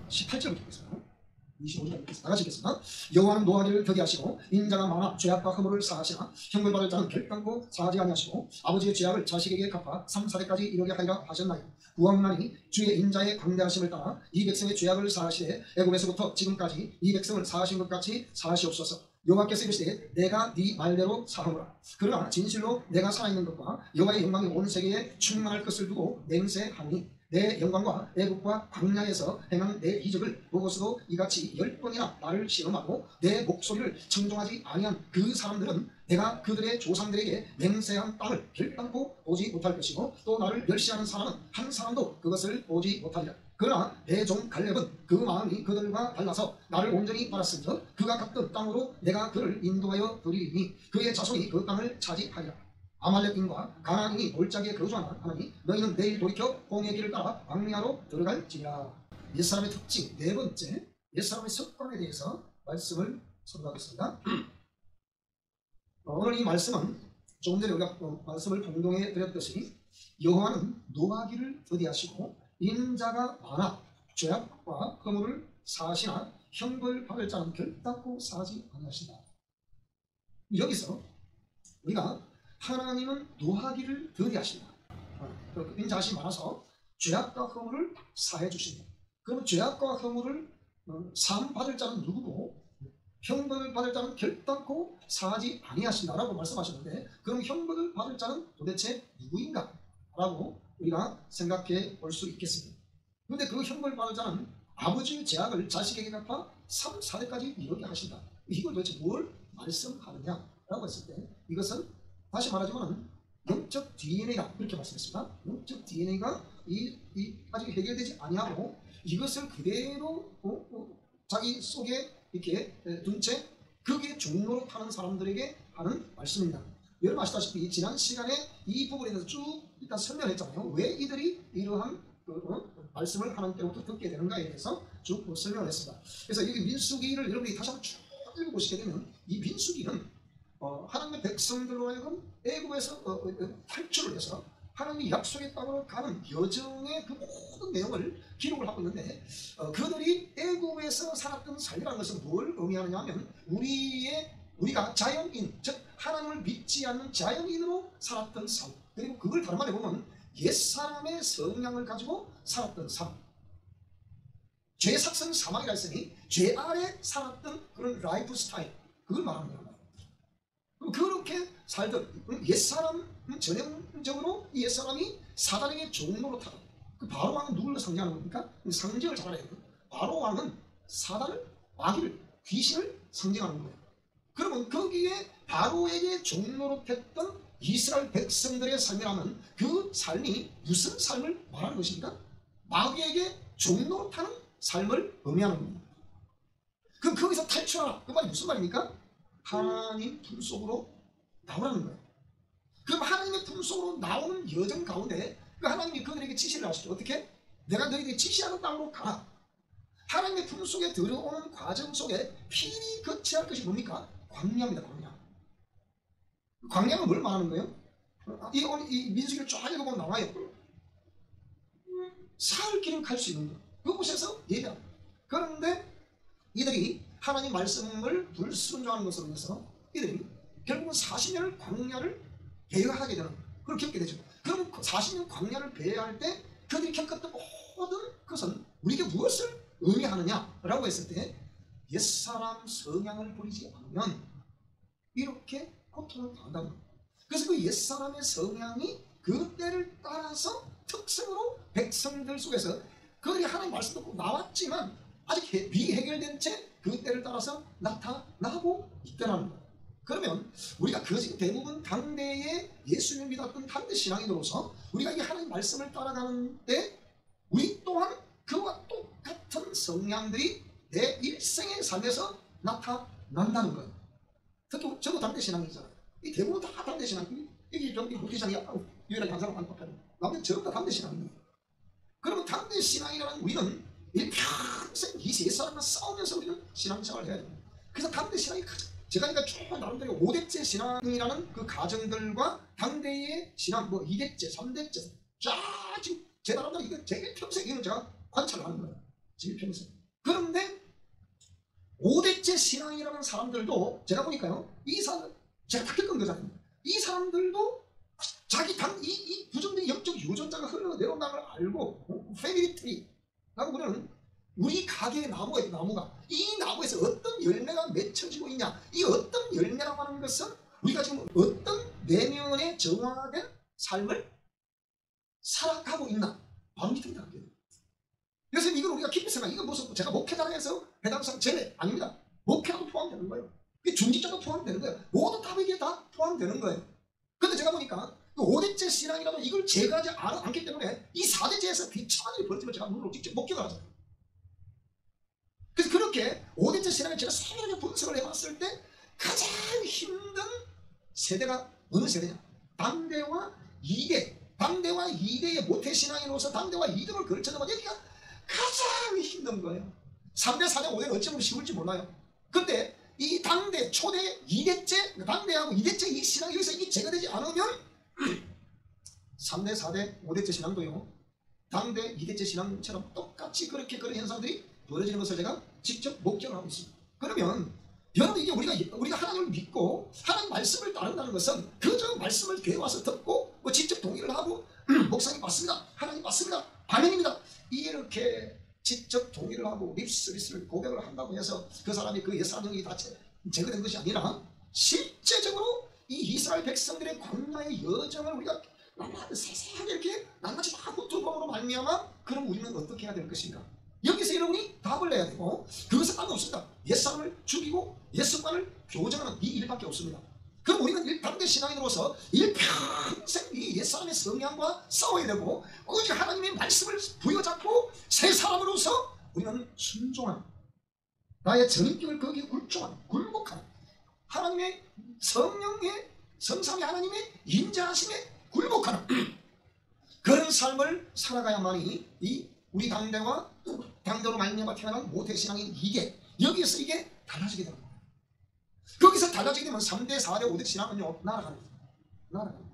18절 읽겠습니다. 25절 읽겠습니다. 다 같이 읽겠습니다. 여호와는 노하기를 더디하시고 인자가 많아 죄악과 허물을 사하시나 형벌받을 자는 결단코 사하지 아니하시고 아버지의 죄악을 자식에게 갚아 3, 4대까지 이르게 하리라 하셨나요. 구원하나니 주의 인자의 광대하심을 따라 이 백성의 죄악을 사하시되 애굽에서부터 지금까지 이 백성을 사하신 것 같이 사하시옵소서. 여호와께서 이르시되 내가 네 말대로 사하노라. 그러나 진실로 내가 살아있는 것과 여호와의 영광이 온 세계에 충만할 것을 두고 맹세하니 내 영광과 애국과 광야에서 행한 내 이적을 보고서도 이같이 10번이나 나를 시험하고 내 목소리를 청종하지 아니한 그 사람들은 내가 그들의 조상들에게 맹세한 땅을 결단코 보지 못할 것이고 또 나를 멸시하는 사람은 한 사람도 그것을 보지 못하리라. 그러나 내 종 갈렙은 그 마음이 그들과 달라서 나를 온전히 알았은즉 그가 갔던 땅으로 내가 그를 인도하여 드리리니 그의 자손이 그 땅을 차지하리라. 아말렉인과 가나안인이 골짜기에 거주하나 하나니 너희는 내일 돌이켜 홍해의 길을 따라 광야로 들어갈지니라. 옛사람의 특징 네 번째, 옛사람의 습관에 대해서 말씀을 선포하겠습니다. 오늘 이 말씀은 조금 전에 우리가 말씀을 공동해 드렸듯이 여호와는 노하기를 더디하시고 인자가 많아 죄악과 허물을 사하시나 형벌받을 자는 결단코 사하지 아니하신다. 여기서 우리가 하나님은 노하기를 더디하신다. 인자하심이 많아서 죄악과 허물을 사해 주신다. 그러면 죄악과 허물을 사함 받을 자는 누구고 형벌을 받을 자는 결단코 사하지 아니하신다라고 말씀하셨는데 그럼 형벌을 받을 자는 도대체 누구인가? 라고 우리가 생각해 볼 수 있겠습니다. 그런데 그 형벌을 받을 자는 아버지의 죄악을 자식에게 갚아 3, 4대까지 이르게 하신다. 이걸 도대체 뭘 말씀하느냐라고 했을 때 이것은 다시 말하자면 영적 DNA다 그렇게 말씀했습니다. 영적 DNA가 아직 해결되지 아니하고 이것을 그대로 자기 속에 이렇게 둔 채 거기에 종로로 타는 사람들에게 하는 말씀입니다. 여러분 아시다시피 지난 시간에 이 부분에 대해서 쭉 일단 설명했잖아요. 왜 이들이 이러한 말씀을 하나님께로부터 듣게 되는가에 대해서 쭉 설명을 했습니다. 그래서 이 민수기를 여러분이 다시 한번 쭉 읽어보시게 되면 이 민수기는 하나님의 백성들로 하여금 애굽에서 탈출을 해서 하나님의 약속의 땅으로 가는 여정의 그 모든 내용을 기록을 하고 있는데 그들이 애굽에서 살았던 삶이라는 것은 뭘 의미하느냐 하면 우리가 자연인, 즉 하나님을 믿지 않는 자연인으로 살았던 삶, 그리고 그걸 다른 말에 보면 옛사람의 성향을 가지고 살았던 삶, 죄 삭선 사망이라 했으니 죄 아래 살았던 그런 라이프 스타일, 그걸 말하는 거예요. 그렇게 살던 옛사람, 전형적으로 이 옛사람이 사단에게 종로로 타던 그 바로왕은 누굴 상징하는 겁니까? 상징을 잘 알아야 돼요. 바로왕은 사단을, 마귀를, 귀신을 상징하는 거예요. 그러면 거기에 바로에게 종로로 탔던 이스라엘 백성들의 삶이라면 그 삶이 무슨 삶을 말하는 것입니까? 마귀에게 종로로 타는 삶을 의미하는 겁니다. 그럼 거기서 탈출하라. 그 말이 무슨 말입니까? 하나님 품속으로 나오라는 거예요. 그럼 하나님의 품속으로 나오는 여정 가운데 그 하나님이 그들에게 지시를 하시죠. 어떻게? 내가 너희들이 지시하는 땅으로 가라. 하나님의 품속에 들어오는 과정 속에 필히 거쳐야 할 것이 뭡니까? 광야입니다. 광야. 광야는 뭘 말하는 거예요? 이 민수기를 쫙 읽어보면 나와요. 사흘 길을 갈 수 있는 거. 그곳에서 예배합니다. 그런데 이들이 하나님 말씀을 불순종하는 것으로 인해서 이들이 결국은 40년을 광야를 배회하게 되는 그걸 겪게 되죠. 그럼 40년 광야를 배회할 때 그들이 겪었던 모든 것은 우리에게 무엇을 의미하느냐라고 했을 때 옛사람 성향을 버리지 않으면 이렇게 고통을 당한다는 겁니다. 그래서 그 옛사람의 성향이 그 때를 따라서 특성으로 백성들 속에서 그들이 하나님 말씀 듣고 나왔지만 아직 미해결된 채 그 때를 따라서 나타나고 있다는 거예요. 그러면 우리가 지금 대부분 당대의 예수님을 믿었던 당대 신앙인으로서 우리가 이 하나님 말씀을 따라가는데 우리 또한 그와 똑같은 성향들이 내 일생의 삶에서 나타난다는 거예요. 특히 저도 당대 신앙이잖아요. 이 대부분 다 당대 신앙이 이게 목회자이 유일하게 한 사람 안팎하는 나머지 전부 다 당대 신앙입니다. 그러면 당대 신앙이라는 우리는 평생 이 세 사람과 싸우면서 우리는 신앙생활을 해야 됩니다. 그래서 당대 신앙이 제가 쭉 나름대로 5대째 신앙이라는 그 가정들과 당대의 신앙 2대째, 3대째 쫙 지금 제 나름대로 이거 제일 평생 이건 제가 관찰을 하는 거예요. 제1편에서. 그런데 5대째 신앙이라는 사람들도 제가 보니까요, 이 사람, 제가 다 겪은 거잖아요. 이 사람들도 자기 이 부정적인 영적 유전자가 흘러내려온다는 걸 알고, 패밀리 트리라고 부르는 우리 가게의 나무가 이 나무에서 어떤 열매가 맺혀지고 있냐, 이 어떤 열매라고 하는 것은 우리가 지금 어떤 내면에 정화된 삶을 살아가고 있나, 바로 밑입니다. 그래서 이걸 우리가 깊이 생각, 이건 무슨 제가 목회자라 해서 배당상 제외 아닙니다. 목회자도 포함되는 거예요. 중직자도 포함되는 거예요. 모든 답에게 다 포함되는 거예요. 근데 제가 보니까 5대째 신앙이라도 이걸 제거하지 않기 때문에 이 4대째에서 비참한 일이 벌어지면 제가 눈으로 직접 목격을 하잖아요. 그래서 그렇게 5대째 신앙을 제가 세밀하게 분석을 해봤을 때 가장 힘든 세대가 어느 세대냐? 당대와 이대. 당대와 이대의 모태신앙인으로서 당대와 이대를 걸쳐놓으면 여기가 가장 힘든 거예요. 3대, 4대, 5대는 어찌 보면 쉬울지 몰라요. 근데 이 당대, 초대, 2대째, 당대하고 2대째 이 신앙이 여기서 이게 제거되지 않으면 3대, 4대, 5대째 신앙도요, 당대, 2대째 신앙처럼 똑같이 그렇게 그런 현상들이 벌어지는 것을 제가 직접 목격을 하고 있습니다. 그러면 여러분, 이게 우리가 하나님을 믿고 하나님 말씀을 따른다는 것은 그저 말씀을 교회 와서 듣고 직접 동의를 하고 목사님 맞습니다, 하나님 맞습니다, 아멘입니다, 이렇게 직접 동의를 하고 립서비스를 고백을 한다고 해서 그 사람이 그 옛사람이 다 제거된 것이 아니라 실제적으로 이 이스라엘 백성들의 광야의 여정을 우리가 세세하게 이렇게 낱낱이 다 후투범으로 말미암아, 그럼 우리는 어떻게 해야 될 것인가? 여기서 여러분이 답을 내야 되고, 그것은 답이 없습니다. 옛사람을 죽이고 옛습관을 교정하는 이 일밖에 없습니다. 그럼 우리는 당대 신앙인으로서 일평생 이 옛사람의 성향과 싸워야 되고, 오직 하나님의 말씀을 부여잡고 새 사람으로서 우리는 순종한, 나의 전인격을 거기에 굴복하는 하나님의 성령의 성삼위 하나님의 인자하심에 굴복하는 그런 삶을 살아가야만이 이 우리 당대로 말미암아 태어난 모태신앙인 이게 여기에서 이게 달라지게 되는 거예요. 거기서 달라지게 되면 3대, 4대, 5대 신앙은요 날아가는 거예요.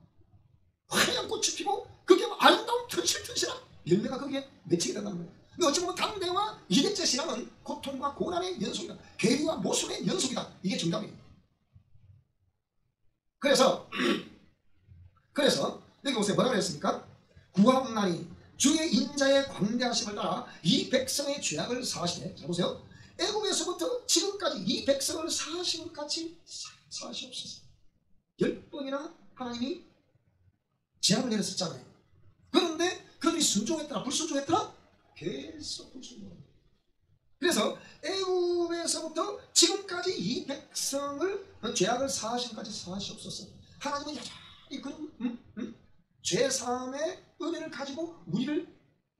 하얀 꽃이 피고 그게 아름다운 튼실튼실한 열매가 거기에 맺히게 된다는 거예요. 근데 어찌 보면 당대와 2대째 신앙은 고통과 고난의 연속이다, 괴리와 모순의 연속이다, 이게 정답이에요. 그래서 여기 보세요. 뭐라고 했습니까? 구하옵나니 주의 인자의 광대하심을 따라 이 백성의 죄악을 사하시되, 자 보세요, 애굽에서부터 지금까지 이 백성을 사하신 것 같이 사하시옵소서. 10번이나 하나님이 재앙을 내렸었잖아요. 그런데 그들이 순종했더라 불순종했더라? 계속 불순종합니다. 그래서 애굽에서부터 지금까지 이 백성을 죄악을 사하신 것까지 사하시옵소서. 하나님은 여전히 그런 죄사함의 은혜를 가지고 우리를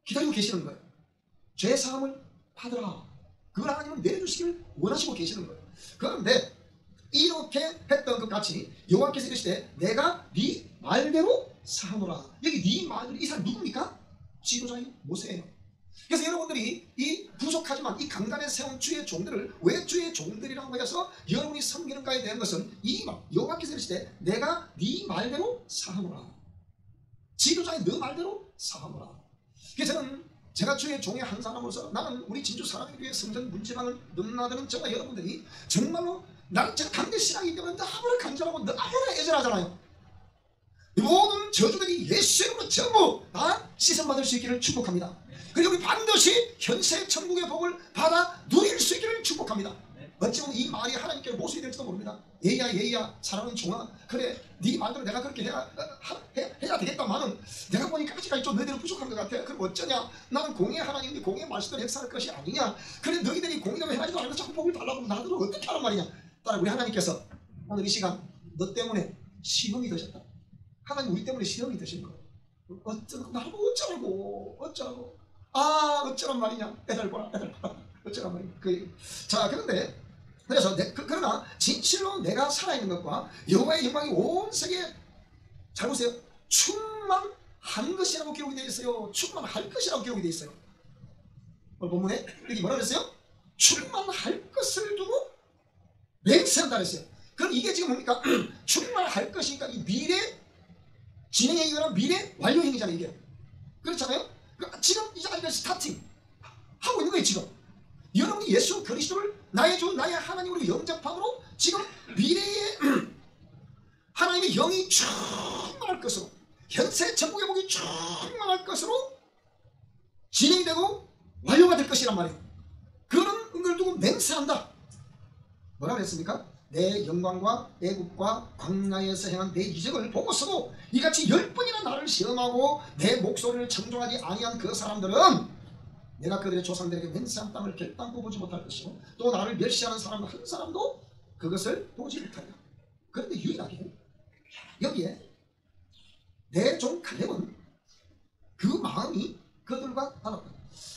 기다리고 계시는 거예요. 죄사함을 받으라, 그걸 하나님은 내려주시기를 원하시고 계시는 거예요. 그런데 이렇게 했던 것 같이 여호와께서 이르시되 내가 네 말대로 사하노라. 여기 네 말대로, 이 사람 누굽니까? 지도자인 모세예요. 그래서 여러분들이 이 부족하지만 이 강단에 세운 주의 종들을 왜 주의 종들이라고 해서 여러분이 섬기는가에 대한 것은 이 여호와께서 이르시되 내가 네 말대로 사하노라. 지도자의 너 말대로 사하노라. 그래서 저는 제가 주의 종의 한 사람으로서 나는 우리 진주 사랑의 교회 성전 문지방을 넘나드는 저와 여러분들이 정말로 나는 제가 강대 신앙이기 때문에 너무나 간절하고 너무나 애절하잖아요. 모든 저주들이 예수의 이름으로 전부 다 씻음받을 수 있기를 축복합니다. 그리고 우리 반드시 현세 천국의 복을 받아 누릴 수 있기를 축복합니다. 어찌 보면 이 말이 하나님께 모순이 될지도 모릅니다. 예야 사랑하는 종아, 그래 네 말대로 내가 그렇게 해야 되겠다마는 내가 보니까 아직까지 좀 너희들은 부족한 것 같아. 그럼 어쩌냐, 나는 공의 하나님이 공의 말씀대로 행사할 것이 아니냐, 그래 너희들이 공의대로 해가지고 않고 자꾸 복을 달라고 하면 나들은 어떻게 하란 말이냐. 따라 우리 하나님께서 오늘 이 시간 너 때문에 시험이 되셨다. 하나님 우리 때문에 시험이 되신 거예요. 나보고 어쩌라고 어쩌란 말이냐, 애들 보라 어쩌란 말이냐. 자, 그래서 그러나 진실로 내가 살아있는 것과 여호와의 영광이 온 세계에, 잘 보세요, 충만한 것이라고 기록이 되어 있어요. 충만할 것이라고 기록이 되어 있어요. 오늘 본문에 여기 뭐라 그랬어요? 충만할 것을 두고 맹세한다 그랬어요. 그럼 이게 지금 뭡니까? 충만할 것이니까 이 미래 진행행위가 미래 완료행위잖아요. 이게 그렇잖아요. 지금 이제 스타팅, 하고 있는 거예요. 지금 여러분이 예수 그리스도를 나의 주 나의 하나님으로 영접함으로 지금 미래에 하나님의 영이 충만할 것으로, 현세 천국의 복이 충만할 것으로 진행이 되고 완료가 될 것이란 말이에요. 그런 걸 두고 맹세한다. 뭐라 그랬습니까? 내 영광과 애국과 광야에서 행한 내 이적을 보고서도 이같이 10번이나 나를 시험하고 내 목소리를 청종하지 아니한 그 사람들은 내가 그들의 조상들에게 맹세한 땅을 결단코 보지 못할 것이고 또 나를 멸시하는 사람 한 사람도 그것을 보지 못하리라. 그런데 유일하게 여기에 내 종 갈렙은 그 마음이 그들과 달랐다.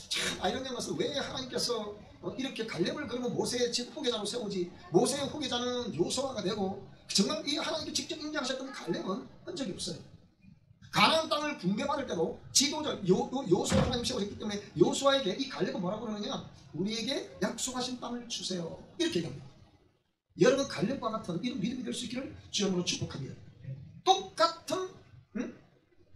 참 아이러니한 것은 왜 하나님께서 이렇게 갈렙을 그러면 모세의 후계자로 세우지, 모세의 후계자는 요수아가 되고 정말 이 하나님께 직접 인정하셨던 갈렙은 한 적이 없어요. 가나안 땅을 분배받을 때도 지도자 요수아 하나님 세우셨기 때문에 요수아에게 이 갈렙은 뭐라고 그러느냐, 우리에게 약속하신 땅을 주세요 이렇게 얘기합니다. 여러분 갈렙과 같은 이런 믿음이 될 수 있기를 주님으로 축복합니다. 똑같은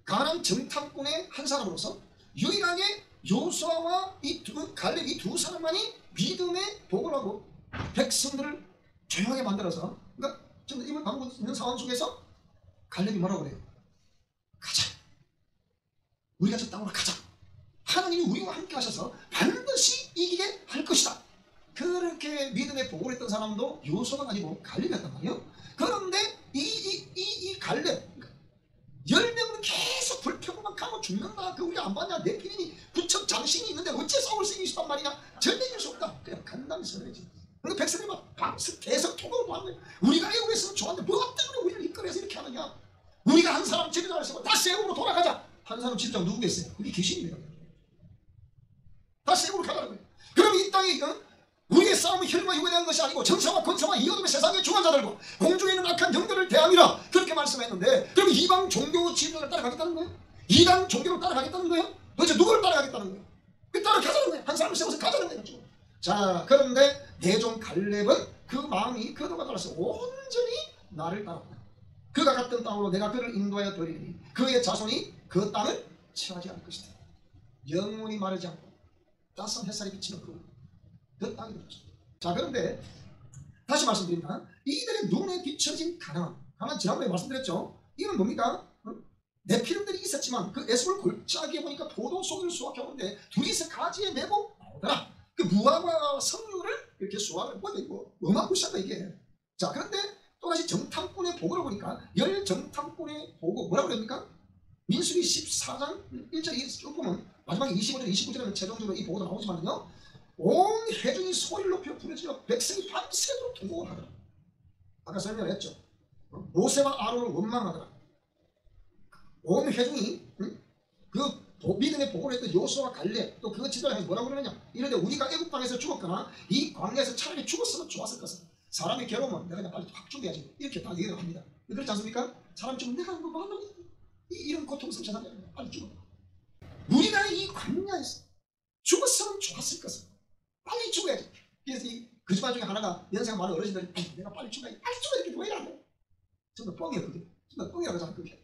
가나안 정탐꾼의 한 사람으로서 유일하게 요수아와 이 갈렙 이 두 사람만이 믿음의 복을 하고 백성들을 조용하게 만들어서, 그러니까 지금 이번 방금 있는 상황 속에서 갈렙이 뭐라고 그래요? 가자. 우리가 저 땅으로 가자. 하나님이 우리와 함께 하셔서 반드시 이기게 할 것이다. 그렇게 믿음의 복을 했던 사람도 요수아가 아니고 갈렙이었단 말이에요. 그런데 이 갈렙 10명은 계속 불평만 하고 죽는다. 그 우리 안 봤냐? 내 피님이 부척 장신이 있는데 어째 싸울 수 있단 말이냐? 절대 이길 수 없다. 그냥 간단히 설해야지. 그러니까 백성이 막 밤새 계속 통곡을 하는 거예요. 우리가 애국했으면 좋았는데 뭐 때문에 우리를 이끌어서 이렇게 하느냐? 우리가 한 사람 지도자를 세고 다시 애국으로 돌아가자. 한 사람 지도자가 누구겠어요? 그게 귀신입니다. 다시 애국으로 가라는 거예요. 그럼 이 땅에 우리의 싸움은 혈과 육에 대한 것이 아니고 정사와 권사와 이 어둠의 세상의 중한 자들과 공중에 있는 악한 영들을 대함이라 그렇게 말씀했는데, 그럼 이방 종교 지도자를 따라가겠다는 거예요? 이단 종교를 따라가겠다는 거예요? 도대체 누구를 따라가겠다는 거예요? 따라가자는 거예요. 한 사람을 세워서 가자는 거예요. 자, 그런데 내 종 갈렙은 그 마음이 그들과 달라서 온전히 나를 따랐다. 그가 갔던 땅으로 내가 그를 인도하여 드리니 그의 자손이 그 땅을 취하지 않을 것이다. 영원히 마르지 않고 따스한 햇살이 비치는 그 땅이 되었죠. 자, 그런데 다시 말씀드립니다. 이들의 눈에 비춰진 가나안 지난번에 말씀드렸죠. 이건 뭡니까? 네피림들이 있었지만 그 에스골 골짜기에 보니까 포도 송이를 수확해오는데 둘이서 가지에 메고 나오더라. 그 무화과 석류를 이렇게 수확을 보고 어마무시하다 이게. 자, 그런데 또다시 정탐꾼의 보고를 보니까 열 정탐꾼의 보고 뭐라고 그럽니까? 민수기 14장 1절에 쭉 보면 마지막에 25절 29절에는 최종적으로 이 보고가 나오지만요, 온 회중이 소리를 높여 부르짖어 백성이 밤새도록 통곡을 하더라. 아까 설명을 했죠. 모세와 아론을 원망하더라. 온 회중이 그 믿음의 보고를 했던 요수아와 갈렙 또 그거 지도자가 뭐라고 그러느냐, 이런데 우리가 애국 땅에서 죽었거나 이 광야에서 차라리 죽었으면 좋았을 것을, 사람이 괴로우면 내가 그냥 빨리 확 죽여야지 이렇게 다 얘기를 합니다. 그렇지 않습니까? 사람 죽으면 내가 뭐 하려고 이런 고통스러운 세상에 빨리 죽어. 우리가 이 광야에서 죽었으면 좋았을 것을 빨리 죽어야지. 그래서 이 거짓말 중에 하나가 연세가 많은 어르신들이 내가 빨리 죽어야지, 빨리 죽어야 이렇게 왜 안 돼? 정말 뻥이에요. 그게 정말 뻥이라고 하잖아. 그게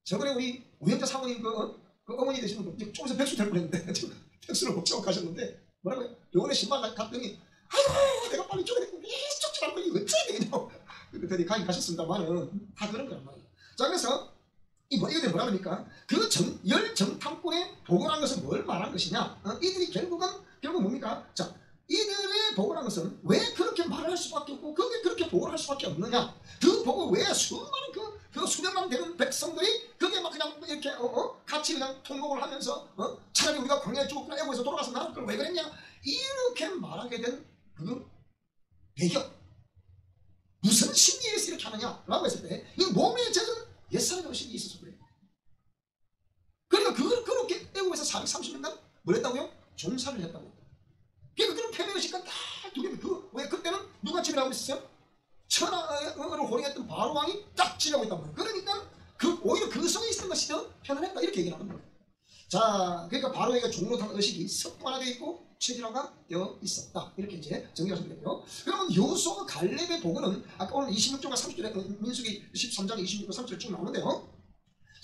저번에 우리 우영자 사모님 그 어머니 되시는 분 조금서 백수 될 뻔했는데 백수를 못 채워 가셨는데 뭐라고요? 병원에 신발 갔더니 아이고 내가 빨리 죽어야 되겠네, 죽지 않고 이거 어째야 되냐고 그랬더니 가긴 가셨습니다만은 다 그런 거란 말이에요. 자, 그래서 이들이 뭐라 그러니까 그 열 정탐꾼의 보고라는 것은 뭘 말한 것이냐? 이들이 결국 뭡니까? 자, 이들의 보고라는 것은 왜 그렇게 말을 할 수밖에 없고 그게 그렇게 보고를 할 수밖에 없느냐? 그 보고 왜 수많은 그 수백만 되는 백성들이 그게 막 그냥 이렇게 같이 그냥 통곡을 하면서 차라리 우리가 광야에 죽었구나 애고에서 돌아가서 나를 그걸 왜 그랬냐? 이렇게 말하게 된 그 배경, 무슨 심리에서 이렇게 하느냐라고 했을 때 이 몸에 젖은 옛사람의 의식이 있어서 그래요. 그러니까 그렇게 애국에서 430년간 뭘 했다고요? 종사를 했다고. 그러니까 그런 패배의식과 다 두개. 왜 그때는 누가 지배하고 있었어요? 천하를 호령했던 바로왕이 딱 지배하고 있단 말이에요. 그러니까 오히려 그 속에 있는 것이 더 편안했다 이렇게 얘기를 하는 거예요. 자, 그러니까 바로에게 종로탄 의식이 습관화되어 있고 체질화가 되어 있었다 이렇게 이제 정리하시면 되고요. 그러면 요수아와 갈렙의 보고는 아까 오늘 26절과 30절에 민수기 13장 26절 30절 쭉 나오는데요.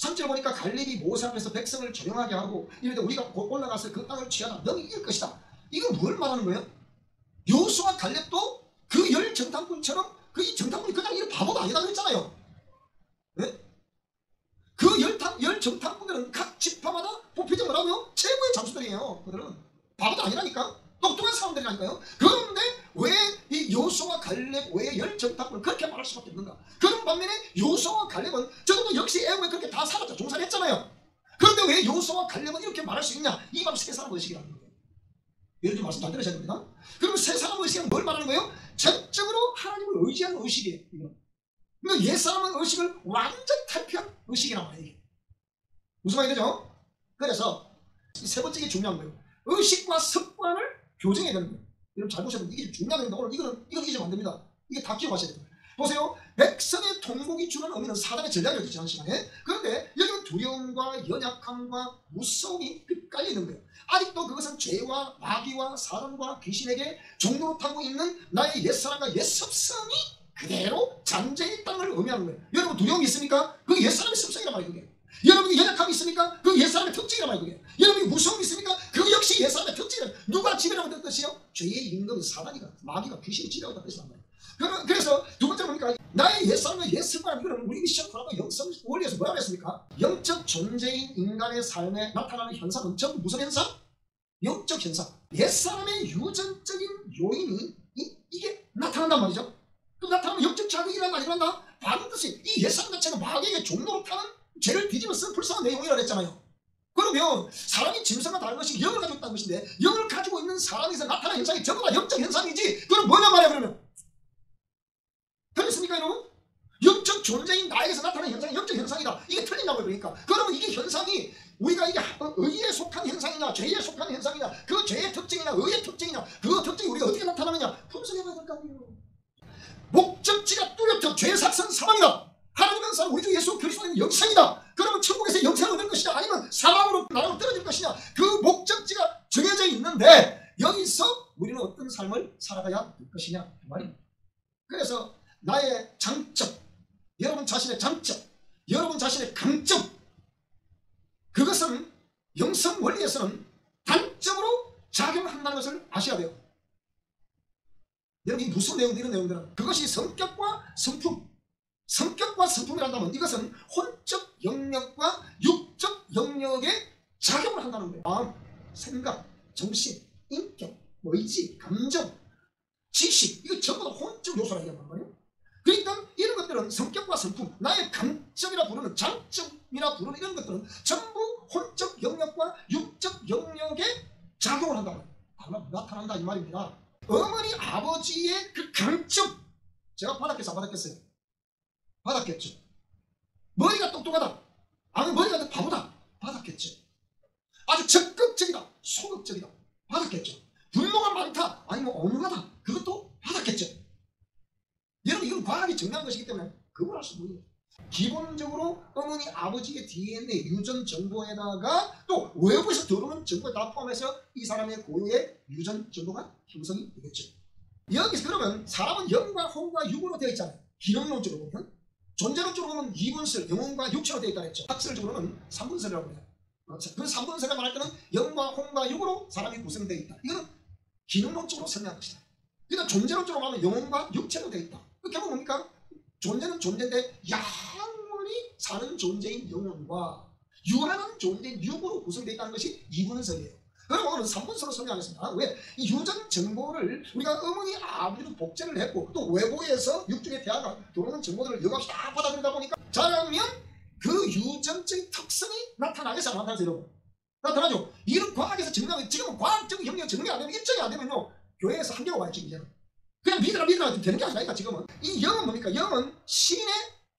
3절 2번째 보니까 갈렙이 모세 앞에서 백성을 조용하게 하고 이런데 우리가 곧 올라가서 그 땅을 취하다 너는 이길 것이다. 이거 뭘 말하는 거예요? 여호수아 갈렙도 그 열 정탐꾼처럼 그 이 정탐꾼이 그냥 이 바보가 아니다 그랬잖아요. 네? 그 열 정탐꾼들은 각 지파마다 뽑히지 뭐라고요? 최고의 장수들이에요. 그들은 바보도 아니라니까. 똑똑한 사람들이라니까요. 그런데 왜 이 여호수아와 갈렙 왜 열 정탐꾼을 그렇게 말할 수밖에 없는가? 그런 반면에 여호수아와 갈렙은 저도 역시 애국에 그렇게 다 살았죠. 종사를 했잖아요. 그런데 왜 여호수아와 갈렙은 이렇게 말할 수 있냐? 이 바로 세 사람 의식이라는 거예요. 예를 들어 말씀 잘 들으셔야 됩니다. 그럼 세 사람 의식은 뭘 말하는 거예요? 전적으로 하나님을 의지하는 의식이에요. 그러니까 옛사람은 의식을 완전히 탈피한 의식이란 말이에요. 무슨 말이 되죠? 그래서 세 번째 게 중요한 거예요. 의식과 습관을 교정해야 되는 거예요. 여러분 잘 보셔야 됩니다. 이게 중요한 겁니다. 오늘 이거는 잊으면 안 됩니다. 이게 다 기억하셔야 됩니다. 보세요. 백성의 통곡이 주는 의미는 사단의 전략이었죠. 지난 시간에. 그런데 여기는 두려움과 연약함과 무서움이 깔려 있는 거예요. 아직도 그것은 죄와 마귀와 사단과 귀신에게 종로로 타고 있는 나의 옛사람과 옛습성이 그대로 잠재해 있다는 걸 의미하는 거예요. 여러분 두려움이 있습니까? 그게 옛사람의 습성이란 말이에요. 그게. 여러분이 연약함이 있습니까? 그게 옛사람의 특징이란 말이에요. 그게. 여러분이 무서움이 있습니까? 그거 역시 옛사람의 특징이란 말이에요. 누가 지배라고 했던 뜻이요? 죄의 임금이 사단이가 마귀가 귀신이 지배라고 했던 뜻이란 말이에요. 그래서 두 번째 보니까 나의 옛사람과 옛습관 이거는 우리 미션 프로그램 영성 원리에서 뭐라고 했습니까? 영적 존재인 인간의 삶에 나타나는 현상은 전부 무슨 현상? 영적 현상. 옛사람의 유전적인 요인이 이게 나타난단 말이죠. 그 나타나면 영적 자극이 일어난다 일어난다. 반드시 이 옛사람 자체가 마귀에게 종로로 타는 죄를 뒤집어 쓴 불쌍한 내용이라고 했잖아요. 그러면 사람이 짐승과 다른 것이 영을 가지고 있다는 것인데 영을 가지고 있는 사람에서 나타나는 현상이 전부 다 영적 현상이지 그건 뭐냐 말이야 그러면. 틀렸습니까 여러분? 영적 존재인 나에게서 나타나는 현상이 영적 현상이다. 이게 틀린다고요. 그러니까 그러면 이게 현상이 우리가 이게 의에 속한 현상이냐 죄에 속한 현상이냐 그 죄의 특징이냐 의의 특징이냐 그 특징이 우리가 어떻게 나타나느냐 분석해봐야 될 거 아니에요. 목적지가 뚜렷한 죄삭선 사망이다. 하나님은 사람 우리 주 예수 그리스도의 영생이다. 그러면 천국에서 영생을 얻을 것이냐 아니면 사망으로 나라로 떨어질 것이냐 그 목적지가 정해져 있는데 여기서 우리는 어떤 삶을 살아가야 될 것이냐 그 말입니다. 그래서 나의 장점, 여러분 자신의 장점, 여러분 자신의 강점 그것은 영성 원리에서는 단점으로 작용한다는 것을 아셔야 돼요. 여러분 이 무슨 내용들 이런 내용들은 그것이 성격과 성품 성격과 성품이란다면 이것은 혼적 영역과 육적 영역에 작용을 한다는 거예요. 마음, 생각, 정신, 인격, 의지, 감정, 지식 이거 전부 다 혼적 요소라 얘기하는 거예요. 그러니까 이런 것들은 성격과 성품 나의 강점이라 부르는 장점이라 부르는 이런 것들은 전부 혼적 영역과 육적 영역에 작용을 한다는 거예요. 나타난다 이 말입니다. 어머니 아버지의 그 강점 제가 받았겠어요? 안 받았겠어요? 받았겠죠. 머리가 똑똑하다. 아니 머리가 바보다. 받았겠죠. 아주 적극적이다. 소극적이다. 받았겠죠. 분노가 많다. 아니 뭐 어눌하다. 그것도 받았겠죠. 여러분 이건 과학이 정리한 것이기 때문에 그걸 할 수 없는 거예요. 기본적으로 어머니 아버지의 DNA 유전 정보에다가 또 외부에서 들어오는 정보에 다 포함해서 이 사람의 고유의 유전 정보가 형성이 되겠죠. 여기서 그러면 사람은 영과 혼과 육으로 되어 있잖아요. 기능론적으로 보면 존재론적으로 보면 이분설 영혼과 육체로 되어 있다고 했죠. 학설적으로는 삼분설이라고 해요. 그 3분설을 말할 때는 영과 혼과 육으로 사람이 구성되어 있다. 이거는 기능론적으로 설명한 것이다. 그러니까 존재론적으로 말하면 영혼과 육체로 되어 있다. 그 결국 뭡니까? 존재는 존재인데 영원히 사는 존재인 영혼과 유한한 존재인 육으로 구성되어 있다는 것이 이분설이에요. 그럼 오늘은 3분설로 설명하겠습니다. 왜? 이 유전 정보를 우리가 어머니 아버지로 복제를 했고 또 외부에서 육중의 대화가 들어오는 정보들을 영합시 다 받아들이다 보니까 자라면 그 유전적인 특성이 나타나겠어요? 안 나타나죠 여러분? 나타나죠? 이런 과학에서 증명하면 지금은 과학적인 협력 증명이 안 되면 입증이 안 되면요 교회에서 한계가 와 있죠 이제는. 그냥 믿으라 되는 게 아니라니까 지금은. 이 영은 뭡니까? 영은 신의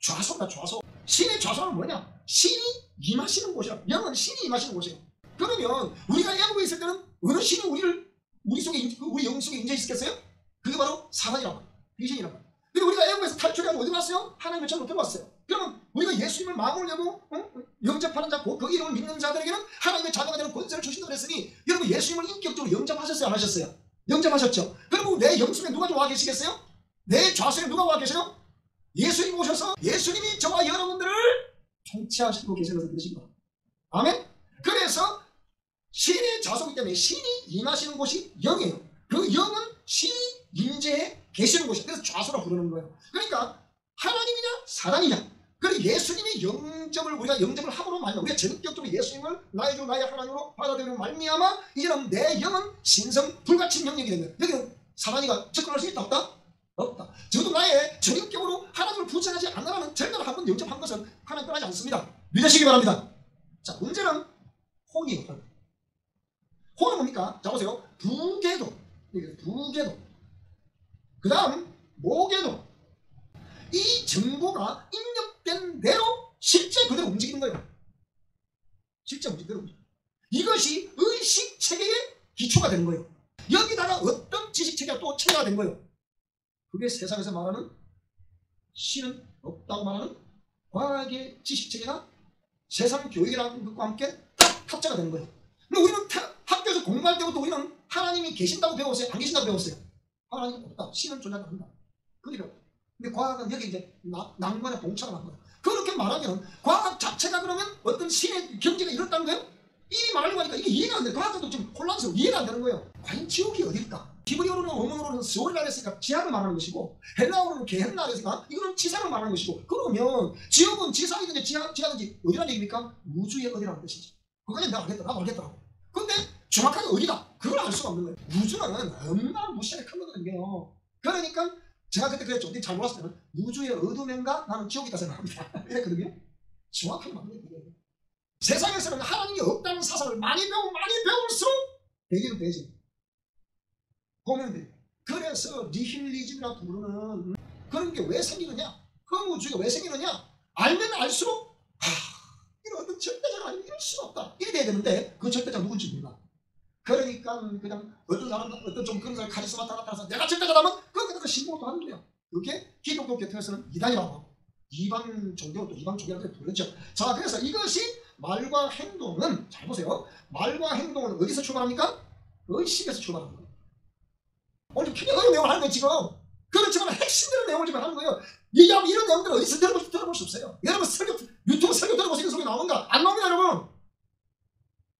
좌소다 좌소. 신의 좌소는 뭐냐? 신이 임하시는 곳이야. 영은 신이 임하시는 곳이에요. 그러면 우리가 애국에 있을 때는 어느 신이 우리 속에 우리 영 속에 인재 있었겠어요? 그게 바로 사단이란 말이에요. 귀신이란 말이에요. 근데 우리가 애국에서 탈출해서 어디 갔어요? 하나님의 천으로 들어왔어요. 그러면 우리가 예수님을 마음을 열고 영접하는 자, 그 이름을 믿는 자들에게는 하나님의 자녀가 되는 권세를 주신다고 그랬으니 여러분 예수님을 인격적으로 영접하셨어요? 안 하셨어요? 영접하셨죠? 그럼 내 영속에 누가 와 계시겠어요? 내 좌수에 누가 와 계세요? 예수님 오셔서 예수님이 저와 여러분들을 통치하시고 계시는 것을 믿으십니다. 아멘. 그래서 신의 자소이기 때문에 신이 임하시는 곳이 영이에요. 그 영은 신이 임재해 계시는 곳이에요. 그래서 좌소라 부르는 거예요. 그러니까 하나님이냐 사람이냐, 그리고 예수님의 영접을 우리가 영접을 함으로 말미암아 우리가 전격적으로 예수님을 나의 주 나의 하나님으로 받아들이는 말미암아 이제는 내 영은 신성 불가침 영역이 됩니다. 여기는 사단이가 접근할 수 있다 없다? 없다. 저도 나의 전인격으로 하나님을 부정하지 않으라는 절대로 한번 영접한 것은 하나님 떠나지 않습니다. 믿으시기 바랍니다. 자, 문제는 혼이에요. 혼. 혼은 뭡니까? 자, 보세요. 부계도, 부계도, 그 다음 모계도. 이 정보가 입력된 대로 실제 그대로 움직이는 거예요. 실제 움직이는 거예요. 이것이 의식체계의 기초가 되는 거예요. 여기다가 어떤 지식체계가 또 체계가 된 거예요. 그게 세상에서 말하는 신은 없다고 말하는 과학의 지식체계가 세상 교육이라는 것과 함께 딱 합체가 되는 거예요. 근데 우리는 학교에서 공부할 때부터 우리는 하나님이 계신다고 배웠어요? 안 계신다고 배웠어요? 하나님은 없다. 신은 존재하지 않는다. 그러니까 근데 과학은 여기 이제 낭만의 봉착을 한 거예요. 그렇게 말하면 과학 자체가 그러면 어떤 신의 경지가 이렇다는 거예요? 이미 말하려고 하니까 이게 이해가 안 돼요. 과학자도 지금 혼란스러워 이해가 안 되는 거예요. 과연 지옥이 어딜까? 히브리어로는 원문으로는 스올이라 했으니까 지하를 말하는 것이고 헬라어로는 게헨나 했으니까 이거는 지상을 말하는 것이고, 그러면 지옥은 지상이든지 지하든지 어디라는 얘기입니까? 우주의 어디라는 뜻이지. 그거까지 내가 알겠다. 나도 알겠더라고. 근데 정확하게 어디다? 그걸 알 수가 없는 거예요. 우주는 얼마나 무시하게 큰 거거든요. 그러니까 제가 그때 그랬죠. 근데 잘 몰랐을 때는 우주의 어둠인가 나는 지옥이다 생각합니다. 이랬거든요. 정확하게 맞는 거예요. 세상에서는 하나님이 없다는 사상을 많이 배울수록 되기는 되지. 보면 돼. 그래서 니힐리즘이라고 부르는 그런 게 왜 생기느냐? 허무주의가 왜 생기느냐? 알면 알수록 이런 어떤 절대자가 아니면 이럴 수가 없다. 이래 돼야 되는데 그 절대자가 누군지 몰라. 그러니까 그냥 어떤 사람, 어떤 좀 그런 사람 카리스마가 나타나서 내가 절대자라면 그거 신고도 하는 거야. 그게 기독교 계통에서는 이단이라고 하고 이방 종교는 또 이방 종교라고 부르죠. 자, 그래서 이것이 말과 행동은, 잘 보세요. 말과 행동은 어디서 출발합니까? 의식에서 출발합니다. 오늘 굉장히 어려운 내용을 하는 거예요, 지금. 그렇지만 핵심되는 내용을 지금 하는 거예요. 이런 내용들은 어디서 들어볼 수 없어요. 여러분 유튜브 설교 들어보시는 소리 나오는가? 안 나옵니다, 여러분.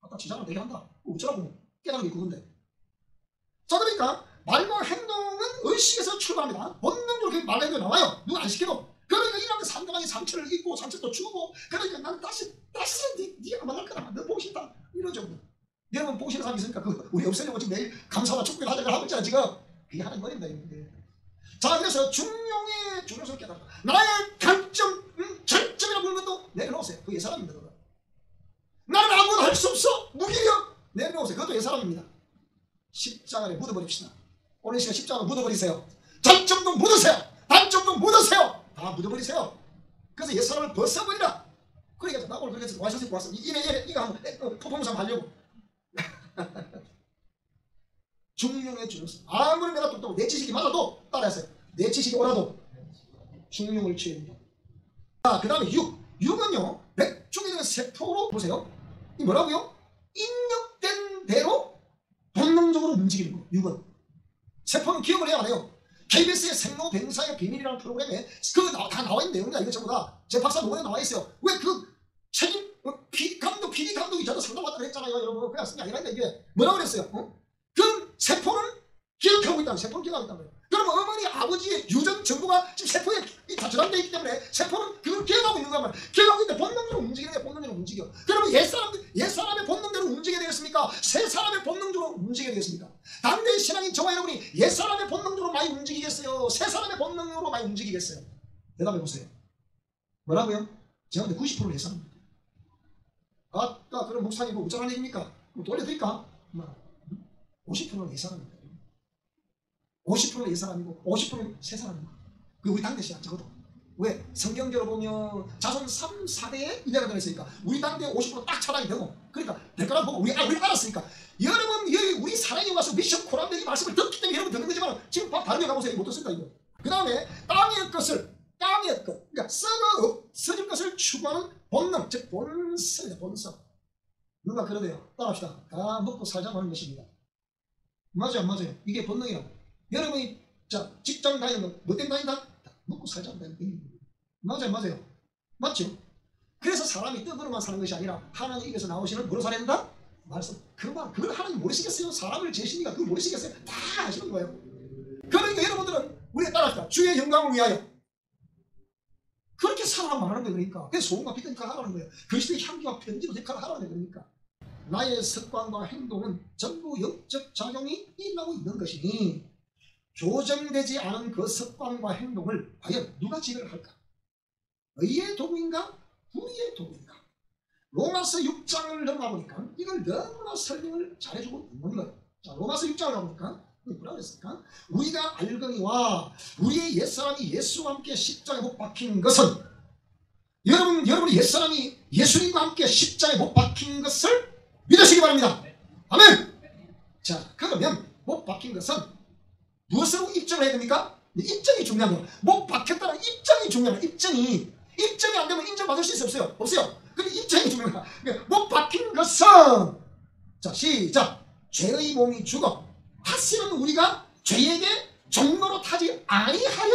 아까 지장을 되게 한다. 어쩌라고 깨달은 게 그건데. 자, 그러니까 말과 행동은 의식에서 출발합니다. 본능적으로 말과 행동이 나와요. 누가 안 시켜도. 그러니까 이러면 상대방이 상처를 입고 상처도 주고, 그러니까 나는 다시 네가 만날 거다. 너 보고 싶다. 이러죠. 여러분 보고 싶은 사람 있으니까 우리 없애려고 지금 매일 감사와 축복을 하자고 하고 있잖아 지금. 그게 하나님 머리입니다. 자, 그래서 중요성을 깨달아. 나의 강점, 절점이라고 부르는 것도 내려놓으세요. 그게 예사람입니다. 그거. 나는 아무것도 할 수 없어. 무기력. 내려놓으세요. 그것도 예사람입니다. 십자가에 묻어버립시다. 오늘 시간 십자가 묻어버리세요. 장점도 묻으세요. 단점도 묻으세요. 다 묻어버리세요. 그래서 옛사람을 벗어버리라. 그러니까 나 오늘 그래서 와이셔츠 입고 왔어. 이거 한번 퍼포먼스 한번 하려고. 중용의 중요성. 아무리 내가 똑똑하고 내 지식이 맞아도 따라하세요. 내 지식이 옳아도 중용을 취해야 됩니다. 자, 그 다음에 육은요, 맥중에 있는 세포로 보세요. 이 뭐라고요? 입력된 대로 본능적으로 움직이는 거. 육은. 세포는 기억을 해야 안 해요. KBS의 생로병사의 비밀이라는 프로그램에 다 나와 있는 내용이야. 이거 전부 다 제 박사 논문에 나와 있어요. 왜 그 책임 PD 감독이 저도 상담 왔다고 했잖아요, 여러분. 그냥 쓴 게 아니라 이게 뭐라고 그랬어요? 그럼 세포는 기억하고 있다는, 세포는 기억하고 있다는 거예요. 그러면 어머니, 아버지의 유전 정보가 지금 세포에 다 저장되어 있기 때문에 세포는 그걸 기억하고 있는 거야. 기억하고 있는데 본능대로 움직이는 게 본능대로 움직여. 그러면 옛사람의 본능대로 움직이게 되겠습니까? 새 사람의 본능대로 움직이게 되겠습니까? 당대의 신앙인 저와 여러분이 옛사람의 본능대로 많이 움직이겠어요? 새 사람의 본능으로 많이 움직이겠어요? 대답해 보세요. 뭐라고요? 제가 근데 90%는 옛사람입니다. 아까 그런 목사님 뭐 어쩌라는 얘기입니까? 돌려드릴까? 50%는 옛사람입니다. 50%는 옛사람이고 50%는 새사람입니다. 그 우리 당대 시간 적어도. 왜? 성경적으로 보면 자손 3, 4대에 인내가 들어있으니까 우리 당대에 50%딱 차단이 되고, 그러니까 될 거라고 보고 우리 알았으니까. 여러분 여기 우리 사랑이 와서 미션 코란데 이 말씀을 듣기 때문에 여러분 듣는 거지만 지금 다른 데 가보세요. 못 듣습니다 이거. 그 다음에 땅의 것, 그러니까 썩을 것을 추구하는 본능, 즉 본성이다. 본성. 누가 그러대요? 따라합시다. 다 먹고 살자고 하는 것입니다. 맞아요, 맞아요. 이게 본능이라고. 여러분이 자 직장 다니는 거, 뭐 때문에 다닌다? 먹고 살자고 다니는 거. 맞아요, 맞아요. 맞죠? 그래서 사람이 떡으로만 사는 것이 아니라 하나님 입에서 나오시는 뭐로 살아야 된다? 말씀. 그걸 하나님 모르시겠어요? 사람을 제시니까 그걸 모르시겠어요? 다 아시는 거예요. 그러니까 여러분들은 우리가 따라합시다. 주의 영광을 위하여 그렇게 살아라고 말하는 거예요. 그러니까 그래서 소금과 빛 역할을 하라는 거예요. 그리스도의 향기와 편지로 역할을 하라는 거예요. 그러니까 나의 습관과 행동은 전부 영적 작용이 일어나고 있는 것이니 교정되지 않은 그 습관과 행동을 과연 누가 지배를 할까? 의의 도구인가? 불의의 도구인가? 로마서 6장을 넘어가 보니까 이걸 너무나 설명을 잘해주고 있는 거예요. 자, 로마서 6장을 가보니까 뭐라고 그랬습니까? 우리가 알거니와 우리의 옛사람이 예수와 함께 십자가에 못 박힌 것은 여러분이 옛사람이 예수님과 함께 십자가에 못 박힌 것을 믿으시기 바랍니다. 아멘. 자, 그러면 못 박힌 것은 무엇으로 입증을 해야 됩니까? 입증이 중요한 거예요. 못 박혔다는 입증이 중요한 거예요. 입증이 안 되면 인정받을 수 있어요? 없어요. 근데 입증이 중요한 거예요. 그러니까 못 박힌 것은, 자, 시작. 죄의 몸이 죽어 다시는 우리가 죄에게 종로로 타지 아니하려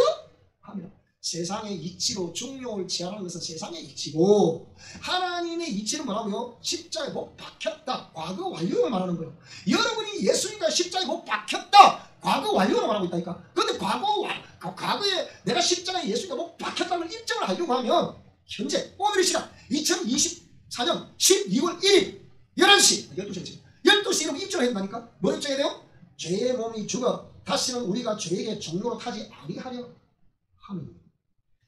합니다. 세상의 이치로 중용을 취하라는 것은 세상의 이치고, 하나님의 이치는 뭐라고요? 십자가에 못 박혔다. 과거 완료를 말하는 거예요. 여러분이 예수님과 십자가에 못 박혔다. 과거 완료로 말하고 있다니까. 그런데 과거에 내가 십자가에 예수님과 못 박혔다는 입증을 하려고 하면 현재 오늘의 시간 2024년 12월 1일 11시 12시 이러면 입증을 해야 된다니까. 뭐 입증해야 돼요? 죄의 몸이 죽어 다시는 우리가 죄에게 종로로 타지 아니하려 함이니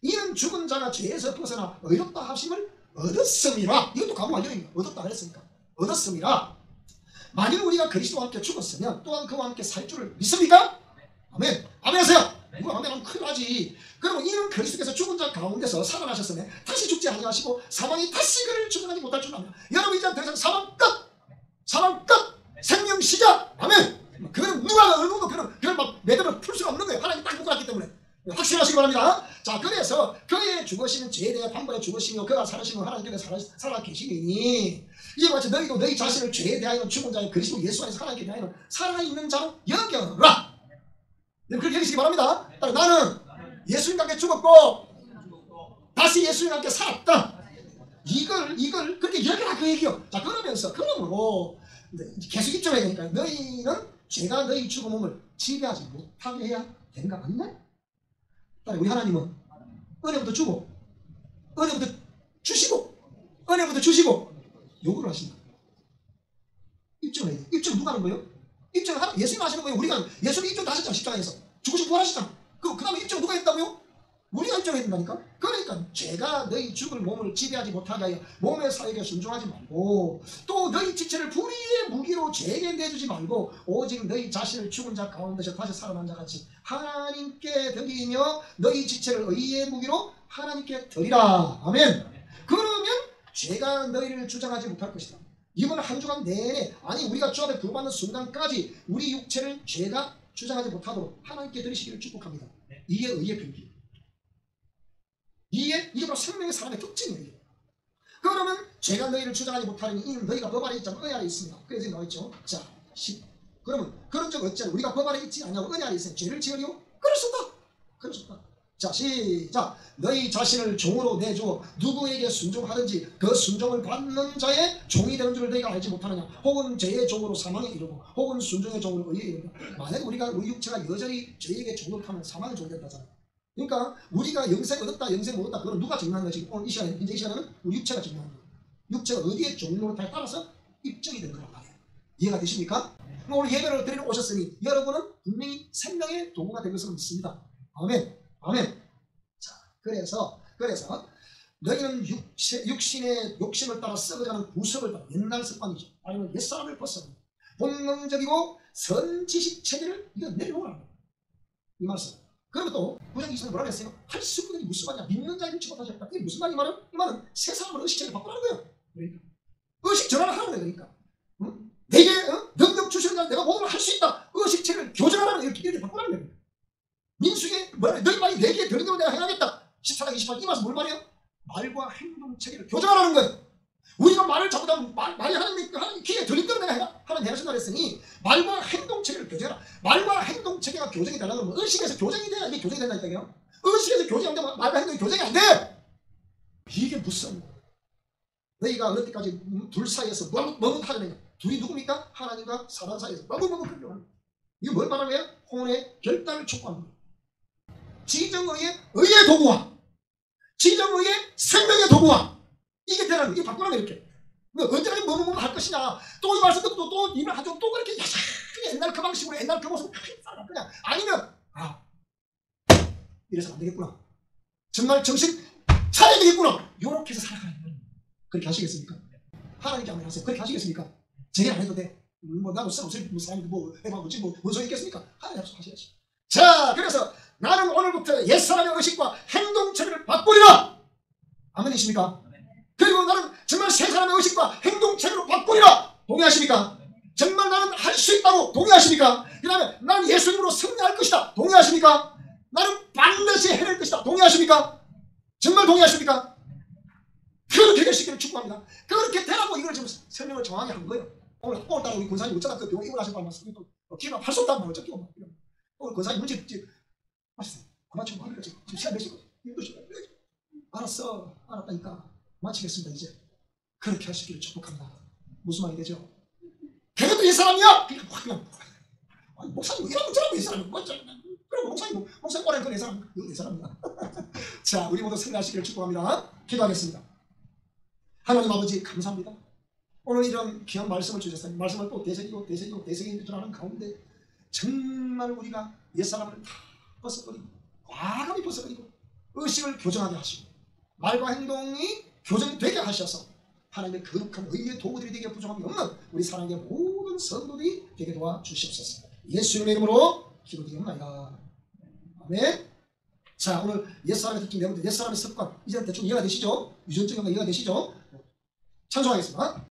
이는 죽은 자가 죄에서 벗어나 의롭다 하심을 얻었음이라. 이것도 과거 완료입니다. 얻었다 그랬으니까 얻었음이라. 만일 우리가 그리스도와 함께 죽었으면 또한 그와 함께 살 줄을 믿습니까? 아멘. 아멘 하세요. 누가 아멘 하면 큰일 나지. 그러면 이는 그리스도께서 죽은 자 가운데서 살아나셨으면 다시 죽지 아니하시고 사망이 다시 그를 주장하지 못할 줄 압니다. 여러분 이제 더 이상 사망 끝 생명 시작. 아멘. 그거는 누가 얼마도 그걸 막 매듭을 풀 수가 없는 거예요. 하나님 딱 묶어놨기 때문에 확신하시기 바랍니다. 자, 그래서 그의 죽으시는 죄에 대해 판본에 죽으시며 그가 살아시는 하나님께서 살아 계시니 이에 마치 너희도 너희 자신을 죄에 대하여 죽은 자의 그리스도 예수 안에서 하나님께 대하여 살아있는 자로 여겨라. 그렇게 여기시기 바랍니다. 나는 예수님과 함께 죽었고 다시 예수님과 함께 살았다. 이걸 그렇게 여겨라 그 얘기요. 자, 그러므로 계속 입증해야 되니까 너희는 죄가 너희 죽은 몸을 지배하지 못하게 해야 되는 거 아니냐? 우리 하나님은 은혜부터 주고 은혜부터 주시고 요구를 하신다. 입증을 해야 돼. 입증 누가 하는 거예요? 입증을 예수님 하시는 거예요. 우리가 예수님 입증 다 하셨잖아. 십자가에서 죽으시고 부활하셨잖아. 그 다음에 입증 누가 했다고요? 우리가 입증해야 된다니까. 그러니까 죄가 너희 죽을 몸을 지배하지 못하게 하여 몸의 사역에 순종하지 말고 또 너희 지체를 불의의 무기로 죄에게 내주지 말고 오직 너희 자신을 죽은 자 가운데서 다시 살아난 자 같이 하나님께 드리며 너희 지체를 의의 무기로 하나님께 드리라. 아멘. 그러면 죄가 너희를 주장하지 못할 것이다. 이번 한 주간 내내 우리가 주 앞에 부받는 순간까지 우리 육체를 죄가 주장하지 못하도록 하나님께 드리시기를 축복합니다. 이게 의의 필기. 이게 바로 생명의 사람의 특징이에요. 그러면 죄가 너희를 주장하지 못하니 이는 너희가 법 아래 있지 않고 은혜 아래 있습니다. 그래서 나와있죠. 자, 10. 그러면 그런 적 어찌하냐? 우리가 법 아래 있지 않냐고 은혜 아래 있으면 죄를 지으리요? 그럴 수 없다. 자, 시작. 너희 자신을 종으로 내주어 누구에게 순종하든지 그 순종을 받는 자의 종이 되는 줄을 너희가 알지 못하느냐? 혹은 죄의 종으로 사망에 이르고 혹은 순종의 종으로 의에 이르고. 만약에 우리 육체가 여전히 죄에게 종으로 타면 사망의 종이 된다잖아. 그러니까 우리가 영생 얻었다 영생 못 얻었다 그건 누가 정리하는 거지? 오늘 이 시간에는 우리 육체가 정리하는 거예요. 육체가 어디에 종로타에 따라서 입증이 된 거란 말이에요. 이해가 되십니까? 오늘 예배를 드리러 오셨으니 여러분은 분명히 생명의 도구가 된 것을 믿습니다. 아멘. 자, 그래서 너희는 육신의 욕심을 따라 썩어가는 구습을 따라 옛날 습관이죠. 아니면 옛사람을 벗어 본능적이고 선지식 체계를 이거 내려오라는 거예요. 이 말씀. 그리고 또 9장 20절에 뭐라고 했어요? 할 수 없는 일이 무슨 말이냐? 믿는 자를 치고 다셨다. 이게 무슨 말이야? 이 말은 새 사람을 의식체를 바꾸라는 거예요. 그러니까 의식 전환을 하는 거예요. 그러니까 내게 능력 주시는 자 내가 모든 걸 할 수 있다. 의식체를 교정하라는 거예요. 이렇게 바꾸라는 거예요. 민수기 너희 말이 내게 드는 대로 내가 행하겠다. 14장 28절 이 말씀 뭘 말이에요? 말과 행동 체계를 교정하라는 거예요. 우리가 말을 잘못하면 말이 하나님 귀에 들린 대로 내가 하는 대하신다 그랬으니 말과 행동 체계를 교정해라. 말과 행동 체계가 교정이 되려면 그러면 의식에서 교정이 돼야 이게 교정이 된다니까요. 의식에서 교정이 안 되면 말과 행동이 교정이 안 돼. 이게 무슨 너희가 어느 때까지 둘 사이에서 머뭇하려느냐. 둘이 누굽니까? 하나님과 사람 사이에서 머뭇거리려고 합니다. 이거 뭘 말하는 거예요? 혼의 결단을 촉구하는 거예요. 지정의의 의의 도구와 지정의의 생명의 도구와 이게 되라는 거예요. 이게 바꾸라면 이렇게. 뭐 언제까지 뭐뭐 할 것이냐. 또 이 말씀 듣고 또 일을 하죠. 또 그렇게 옛날 그 방식으로 옛날 그 모습 그냥 아니면 이래서 안 되겠구나. 정말 정신 차려야 되겠구나. 요렇게 해서 살아가는 거예요. 그렇게 하시겠습니까? 하나님께 한번 하세요. 그렇게 하시겠습니까? 제가 안 해도 돼. 뭐 나도 사람이 뭐 해봐보지 뭔 소용 있겠습니까? 하나님 하셔야지. 자, 그래서 나는 오늘부터 옛사람의 의식과 행동체를 바꾸리라. 아멘이십니까? 그리고 나는 정말 새 사람의 의식과 행동체로 바꾸리라. 동의하십니까? 정말 나는 할 수 있다고 동의하십니까? 그 다음에 나는 예수님으로 승리할 것이다. 동의하십니까? 나는 반드시 해낼 것이다. 동의하십니까? 정말 동의하십니까? 그렇게 되시기를 축복합니다. 그렇게 되라고 이걸 지금 설명을 정확히 한 거예요. 오늘따라 우리 권사님 어쩌다 그 병원 입원하셨다는 말씀이 또 기가 팔 수 없다는 말 어쩌기 오늘 권사님 문제 마치세요. 그만 좀 하니까 지금 시간 몇 시거든. 알았어. 알았다니까. 마치겠습니다. 이제 그렇게 하시기를 축복합니다. 무슨 말이 되죠? 걔네도 이 사람이야. 그냥 목사님 이러면 저라고 이 사람이 그리고 목사님 오래 그내 사람 이거 내 사람이야. 자, 우리 모두 승리하시기를 축복합니다. 기도하겠습니다. 하나님 아버지 감사합니다. 오늘 이런 귀한 말씀을 주셨어요. 말씀을 또 대세이고 줄 아는 가운데 정말 우리가 옛사람을 다 벗어버리고 과감히 벗어버리고 의식을 교정하게 하시고 말과 행동이 교정되게 하셔서 하나님의 거룩한 의의 도구들이 되게 부족함이 없는 우리 사랑의 모든 성도들이 되게 도와주시옵소서. 예수님의 이름으로 기도드립니다. 아멘. 자, 오늘 옛사람의 특징 내용들 옛사람의 습관 이제 대충 이해가 되시죠? 유전적인 거 이해가 되시죠? 찬송하겠습니다.